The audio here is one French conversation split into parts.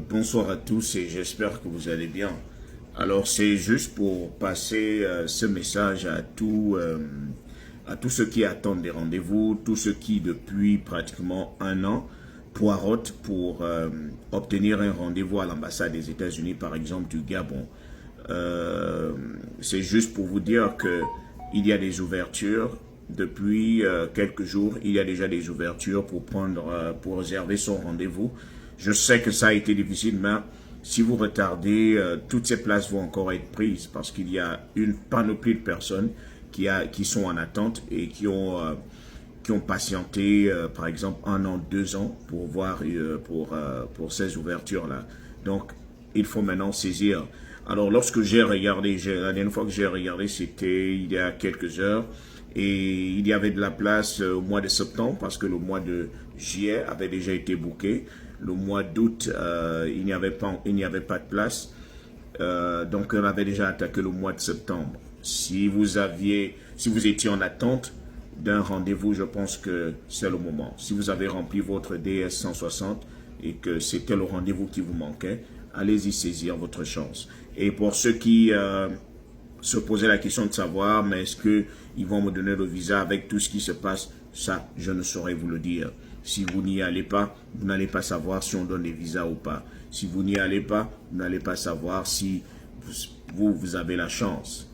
Bonsoir à tous et j'espère que vous allez bien. Alors c'est juste pour passer ce message à tous ceux qui attendent des rendez-vous, tous ceux qui depuis pratiquement un an poireautent pour obtenir un rendez-vous à l'ambassade des États-Unis, par exemple du Gabon. C'est juste pour vous dire que il y a des ouvertures. Depuis quelques jours, il y a déjà des ouvertures pour réserver son rendez-vous. Je sais que ça a été difficile, mais si vous retardez, toutes ces places vont encore être prises parce qu'il y a une panoplie de personnes qui sont en attente et qui ont patienté, par exemple, un an, 2 ans pour ces ouvertures-là. Donc, il faut maintenant saisir. Alors, lorsque j'ai regardé, la dernière fois que j'ai regardé, c'était il y a quelques heures, et il y avait de la place au mois de septembre parce que le mois de juillet avait déjà été booké. Le mois d'août, il n'y avait pas de place. Donc, on avait déjà attaqué le mois de septembre. Si vous étiez en attente d'un rendez-vous, je pense que c'est le moment. Si vous avez rempli votre DS 160 et que c'était le rendez-vous qui vous manquait, allez-y saisir votre chance. Et pour ceux qui se posaient la question de savoir, mais est-ce qu'ils vont me donner le visa avec tout ce qui se passe, ça, je ne saurais vous le dire. Si vous n'y allez pas, vous n'allez pas savoir si on donne des visas ou pas. Si vous n'y allez pas, vous n'allez pas savoir si vous avez la chance.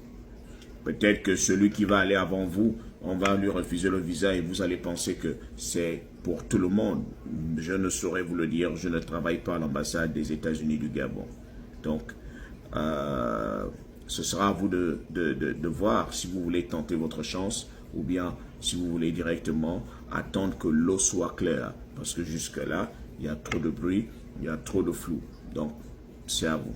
Peut-être que celui qui va aller avant vous, on va lui refuser le visa et vous allez penser que c'est pour tout le monde. Je ne saurais vous le dire, je ne travaille pas à l'ambassade des États-Unis du Gabon. Donc, ce sera à vous de voir si vous voulez tenter votre chance ou bien si vous voulez directement attendre que l'eau soit claire. Parce que jusque-là, il y a trop de bruit, il y a trop de flou. Donc, c'est à vous.